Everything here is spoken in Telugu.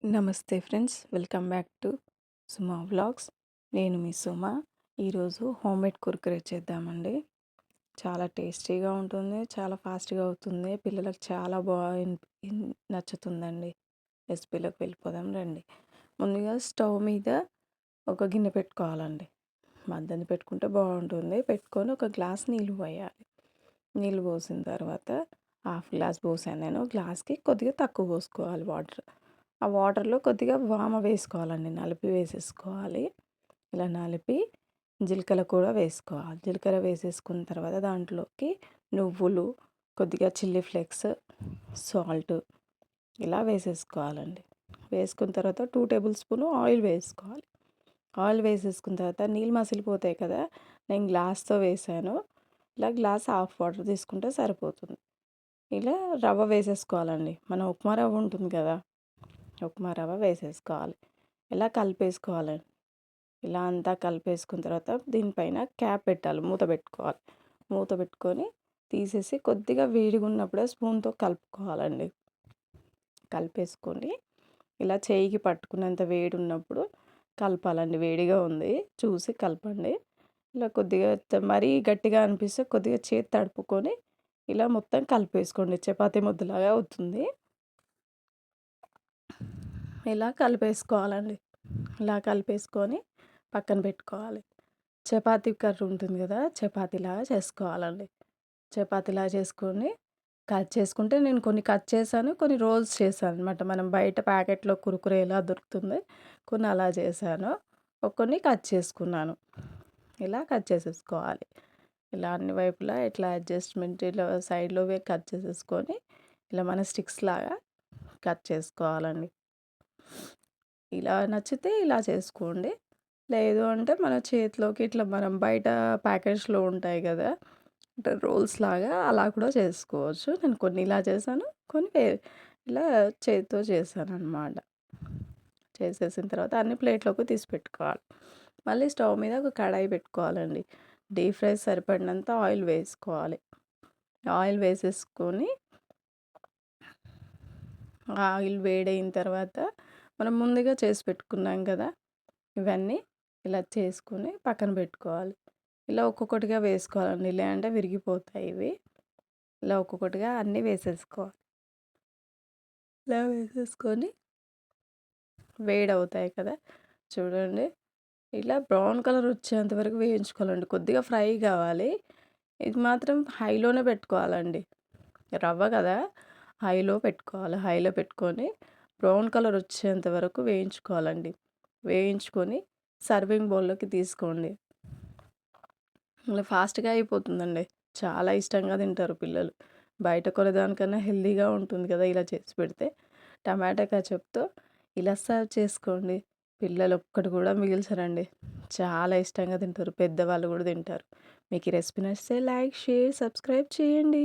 నమస్తే friends, welcome back to Suma vlogs. నేను మీ సుమ. ఈరోజు హోమ్మేడ్ కుర్కురే చేద్దామండి. చాలా టేస్టీగా ఉంటుంది, చాలా ఫాస్ట్గా అవుతుంది, పిల్లలకు చాలా బాగా నచ్చుతుందండి. రెసిపీలోకి వెళ్ళిపోదాం రండి. ముందుగా స్టవ్ మీద ఒక గిన్నె పెట్టుకోవాలండి. మధ్యన పెట్టుకుంటే బాగుంటుంది. పెట్టుకొని ఒక గ్లాస్ నీళ్ళు పోయాలి. నీళ్ళు పోసిన తర్వాత హాఫ్ గ్లాస్ పోసాను నేను. గ్లాస్కి కొద్దిగా తక్కువ పోసుకోవాలి వాటర్. ఆ వాటర్లో కొద్దిగా వామ వేసుకోవాలండి, నలిపి వేసేసుకోవాలి. ఇలా నలిపి జీలకర్ర కూడా వేసుకోవాలి. జీలకర్ర వేసేసుకున్న తర్వాత దాంట్లోకి నువ్వులు, కొద్దిగా చిల్లీ ఫ్లేక్స్, సాల్ట్ ఇలా వేసేసుకోవాలండి. వేసుకున్న తర్వాత 2 టేబుల్ స్పూన్ ఆయిల్ వేసుకోవాలి. ఆయిల్ వేసేసుకున్న తర్వాత నీళ్ళు మసిలిపోతాయి కదా, నేను గ్లాస్తో వేసాను. ఇలా గ్లాస్ హాఫ్ వాటర్ తీసుకుంటే సరిపోతుంది. ఇలా రవ్వ వేసేసుకోవాలండి. మన ఉప్మా రవ్వ ఉంటుంది కదా, ఉప్మా రవ్వ వేసేసుకోవాలి. ఇలా కలిపేసుకోవాలండి. ఇలా అంతా కలిపేసుకున్న తర్వాత దీనిపైన క్యాప్ పెట్టాలి, మూత పెట్టుకోవాలి. మూత పెట్టుకొని తీసేసి కొద్దిగా వేడిగా ఉన్నప్పుడే స్పూన్తో కలుపుకోవాలండి. కలిపేసుకొని ఇలా చేయికి పట్టుకున్నంత వేడి ఉన్నప్పుడు కలపాలండి. వేడిగా ఉంది చూసి కలపండి. ఇలా కొద్దిగా మరీ గట్టిగా అనిపిస్తే కొద్దిగా చేతి తడుపుకొని ఇలా మొత్తం కలిపేసుకోండి. చపాతీ ముద్దలాగా అవుతుంది. ఇలా కలిపేసుకోవాలండి. ఇలా కలిపేసుకొని పక్కన పెట్టుకోవాలి. చపాతీ కర్ర ఉంటుంది కదా, చపాతీలాగా చేసుకోవాలండి. చపాతీలాగా చేసుకొని కట్ చేసుకుంటే, నేను కొన్ని కట్ చేశాను, కొన్ని రోల్స్ చేశాను అనమాట. మనం బయట ప్యాకెట్లో కురుకురే ఎలా దొరుకుతుంది, కొన్ని అలా చేశాను, కొన్ని కట్ చేసుకున్నాను. ఇలా కట్ చేసేసుకోవాలి. ఇలా అన్ని వైపులా ఇట్లా అడ్జస్ట్మెంట్ ఇలా సైడ్లోవే కట్ చేసేసుకొని ఇలా మన స్టిక్స్ లాగా కట్ చేసుకోవాలండి. ఇలా నచ్చితే ఇలా చేసుకోండి. లేదు అంటే మన చేతిలోకి ఇట్లా మనం బయట ప్యాకెట్స్లో ఉంటాయి కదా, అంటే రోల్స్ లాగా అలా కూడా చేసుకోవచ్చు. నేను కొన్ని ఇలా చేశాను, కొన్ని ఇలా చేతితో చేశాను అనమాట. చేసేసిన తర్వాత అన్ని ప్లేట్లోకి తీసి పెట్టుకోవాలి. మళ్ళీ స్టవ్ మీద ఒక కడాయి పెట్టుకోవాలండి. డీప్ ఫ్రై సరిపడినంత ఆయిల్ వేసుకోవాలి. ఆయిల్ వేసేసుకొని ఆయిల్ వేడైన తర్వాత మనం ముందుగా చేసి పెట్టుకున్నాం కదా, ఇవన్నీ ఇలా చేసుకొని పక్కన పెట్టుకోవాలి. ఇలా ఒక్కొక్కటిగా వేసుకోవాలండి, లేదంటే విరిగిపోతాయి ఇవి. ఇలా ఒక్కొక్కటిగా అన్నీ వేసేసుకోవాలి. ఇలా వేసేసుకొని వేడవుతాయి కదా, చూడండి ఇలా బ్రౌన్ కలర్ వచ్చేంత వరకు వేయించుకోవాలండి. కొద్దిగా ఫ్రై కావాలి. ఇది మాత్రం హైలోనే పెట్టుకోవాలండి. రవ్వ కదా, హైలో పెట్టుకోవాలి. హైలో పెట్టుకొని బ్రౌన్ కలర్ వచ్చేంత వరకు వేయించుకోవాలండి. వేయించుకొని సర్వింగ్ బౌల్లోకి తీసుకోండి. ఇలా ఫాస్ట్గా అయిపోతుందండి. చాలా ఇష్టంగా తింటారు పిల్లలు. బయట కొనేదానికన్నా హెల్తీగా ఉంటుంది కదా ఇలా చేసి పెడితే. టమాటా కెచప్తో ఇలా సర్వ్ చేసుకోండి. పిల్లలు ఒక్కటి కూడా మిగిల్చరండి. చాలా ఇష్టంగా తింటారు, పెద్దవాళ్ళు కూడా తింటారు. మీకు ఈ రెసిపీ నచ్చితే లైక్, షేర్, సబ్స్క్రైబ్ చేయండి.